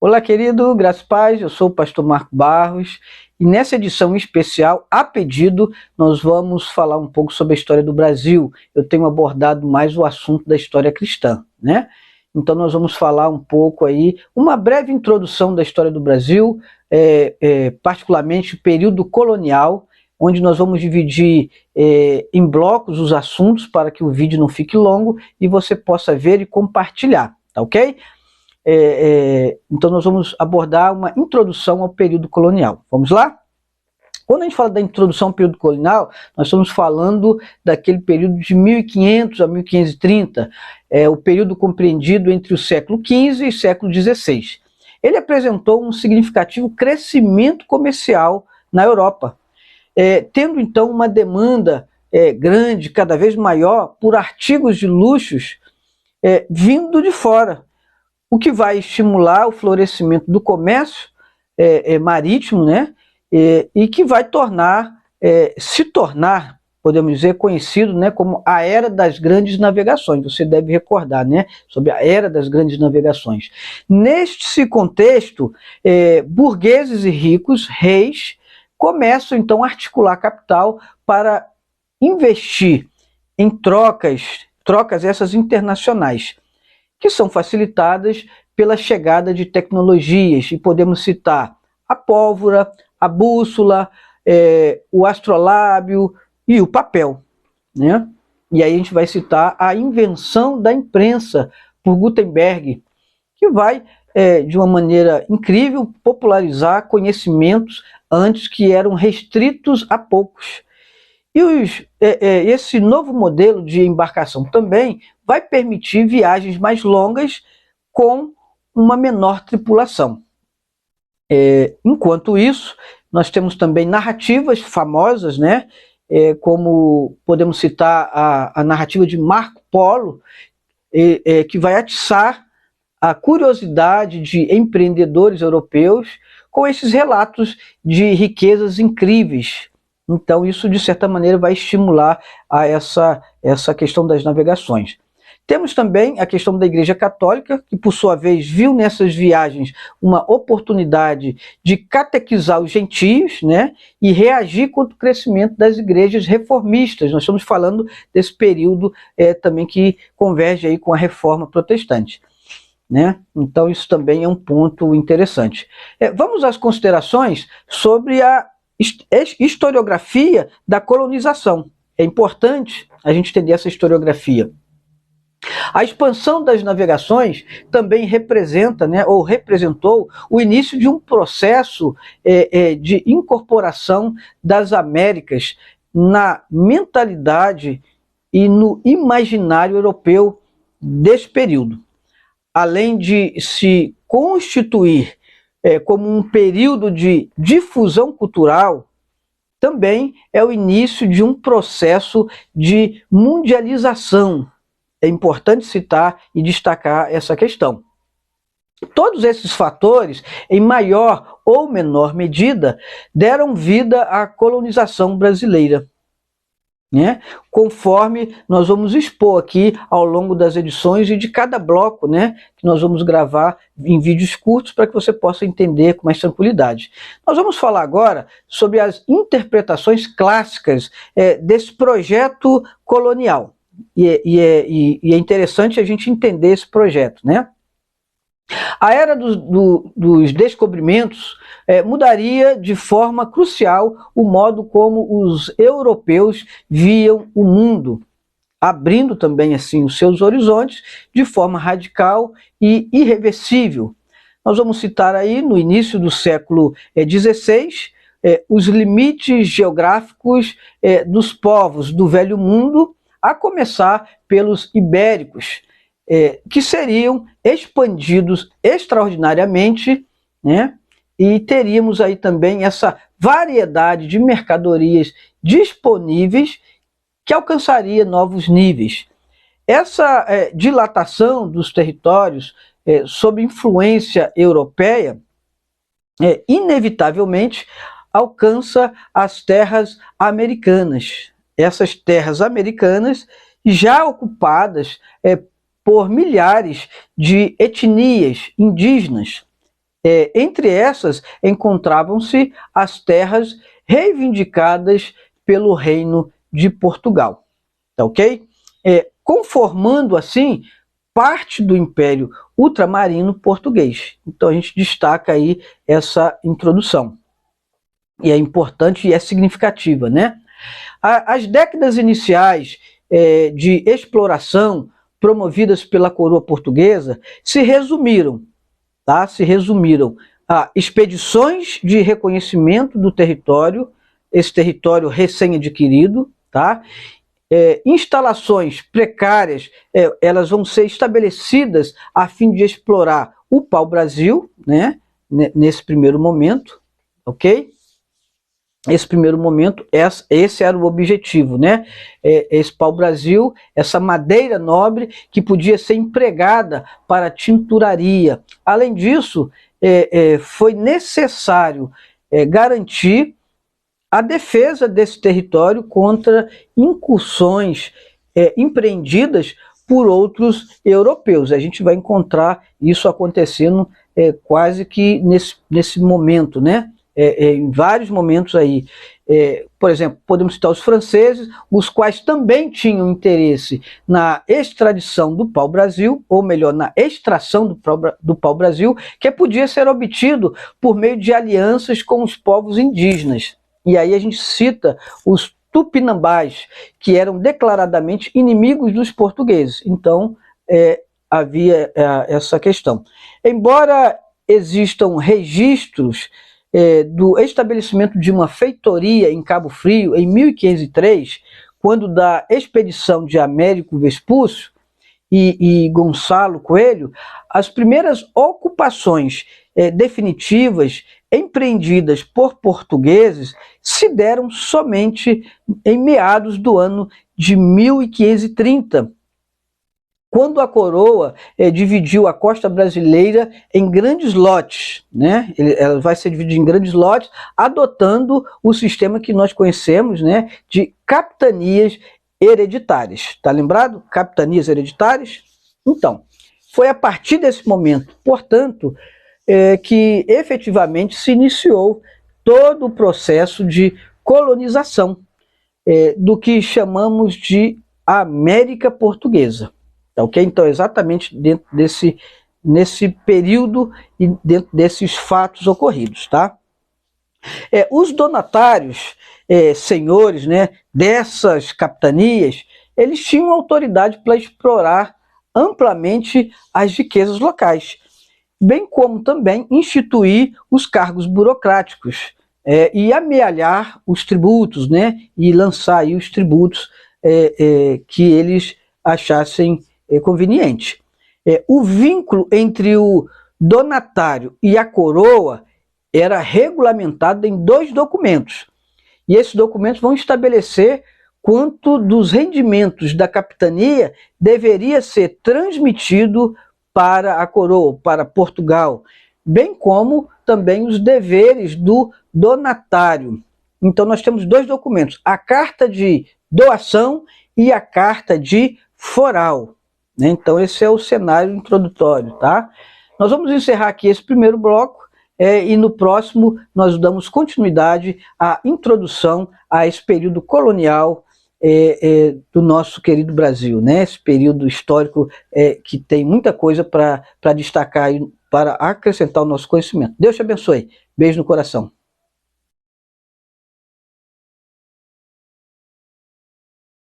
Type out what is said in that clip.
Olá, querido, graças e paz, eu sou o pastor Marco Barros e nessa edição especial, a pedido, nós vamos falar um pouco sobre a história do Brasil. Eu tenho abordado mais o assunto da história cristã, né? Então nós vamos falar um pouco aí, uma breve introdução da história do Brasil, particularmente o período colonial, onde nós vamos dividir em blocos os assuntos para que o vídeo não fique longo e você possa ver e compartilhar, tá ok? Então nós vamos abordar uma introdução ao período colonial. Vamos lá? Quando a gente fala da introdução ao período colonial, nós estamos falando daquele período de 1500 a 1530, o período compreendido entre o século XV e século XVI. Ele apresentou um significativo crescimento comercial na Europa, tendo então uma demanda grande, cada vez maior, por artigos de luxos vindo de fora, o que vai estimular o florescimento do comércio marítimo, né? E que vai se tornar, podemos dizer, conhecido, né, como a Era das Grandes Navegações. Você deve recordar, né, sobre a Era das Grandes Navegações. Neste contexto, burgueses e ricos, reis, começam então a articular capital para investir em trocas essas internacionais, que são facilitadas pela chegada de tecnologias, e podemos citar a pólvora, a bússola, o astrolábio e o papel, né? E aí a gente vai citar a invenção da imprensa por Gutenberg, que vai, de uma maneira incrível, popularizar conhecimentos antes que eram restritos a poucos. E esse novo modelo de embarcação também vai permitir viagens mais longas com uma menor tripulação. Enquanto isso, nós temos também narrativas famosas, né? Como podemos citar a narrativa de Marco Polo, que vai atiçar a curiosidade de empreendedores europeus com esses relatos de riquezas incríveis. Então isso, de certa maneira, vai estimular a essa questão das navegações. Temos também a questão da Igreja Católica, que por sua vez viu nessas viagens uma oportunidade de catequizar os gentios, né, e reagir contra o crescimento das igrejas reformistas. Nós estamos falando desse período também que converge aí com a Reforma Protestante, né? Então isso também é um ponto interessante. Vamos às considerações sobre a historiografia da colonização. É importante a gente entender essa historiografia. A expansão das navegações também representa, né, ou representou o início de um processo de incorporação das Américas na mentalidade e no imaginário europeu desse período. Além de se constituir como um período de difusão cultural, também é o início de um processo de mundialização. É importante citar e destacar essa questão. Todos esses fatores, em maior ou menor medida, deram vida à colonização brasileira, né? Conforme nós vamos expor aqui ao longo das edições e de cada bloco, né, que nós vamos gravar em vídeos curtos para que você possa entender com mais tranquilidade. Nós vamos falar agora sobre as interpretações clássicas desse projeto colonial. E é interessante a gente entender esse projeto, né? A era dos descobrimentos mudaria de forma crucial o modo como os europeus viam o mundo, abrindo também assim os seus horizontes de forma radical e irreversível. Nós vamos citar aí no início do século XVI os limites geográficos dos povos do Velho Mundo, a começar pelos ibéricos, que seriam expandidos extraordinariamente, né? E teríamos aí também essa variedade de mercadorias disponíveis que alcançaria novos níveis. Essa dilatação dos territórios sob influência europeia inevitavelmente alcança as terras americanas. Essas terras americanas já ocupadas por milhares de etnias indígenas, Entre essas encontravam-se as terras reivindicadas pelo Reino de Portugal, tá ok? Conformando assim parte do Império Ultramarino Português. Então a gente destaca aí essa introdução. E é importante e é significativa, né? As décadas iniciais de exploração promovidas pela coroa portuguesa se resumiram, tá? Se resumiram a expedições de reconhecimento do território, esse território recém-adquirido, tá? Instalações precárias, elas vão ser estabelecidas a fim de explorar o pau-brasil, né? Nesse primeiro momento, ok? Esse primeiro momento, esse era o objetivo, né? Esse pau-brasil, essa madeira nobre que podia ser empregada para tinturaria. Além disso, foi necessário garantir a defesa desse território contra incursões empreendidas por outros europeus. A gente vai encontrar isso acontecendo quase que nesse momento, né? Em vários momentos aí. Por exemplo, podemos citar os franceses, os quais também tinham interesse na extradição do pau-brasil, ou melhor, na extração do pau-brasil, que podia ser obtido por meio de alianças com os povos indígenas. E aí a gente cita os tupinambás, que eram declaradamente inimigos dos portugueses. Então, havia essa questão. Embora existam registros do estabelecimento de uma feitoria em Cabo Frio em 1503, quando da expedição de Américo Vespúcio e Gonçalo Coelho, as primeiras ocupações definitivas empreendidas por portugueses se deram somente em meados do ano de 1530, quando a coroa dividiu a costa brasileira em grandes lotes, né? Ela vai ser dividida em grandes lotes, adotando o sistema que nós conhecemos, né, de capitanias hereditárias. Tá lembrado? Capitanias hereditárias? Então, foi a partir desse momento, portanto, que efetivamente se iniciou todo o processo de colonização do que chamamos de América Portuguesa. Ok? Então, exatamente dentro nesse período e dentro desses fatos ocorridos, tá? Os donatários, senhores, né, dessas capitanias, eles tinham autoridade para explorar amplamente as riquezas locais, bem como também instituir os cargos burocráticos e amealhar os tributos, né, e lançar aí os tributos que eles achassem conveniente. O vínculo entre o donatário e a coroa era regulamentado em 2 documentos. E esses documentos vão estabelecer quanto dos rendimentos da capitania deveria ser transmitido para a coroa, para Portugal, bem como também os deveres do donatário. Então nós temos 2 documentos, a carta de doação e a carta de foral. Então esse é o cenário introdutório, tá? Nós vamos encerrar aqui esse primeiro bloco e no próximo nós damos continuidade à introdução a esse período colonial do nosso querido Brasil, né? Esse período histórico que tem muita coisa para destacar e para acrescentar o nosso conhecimento. Deus te abençoe. Beijo no coração.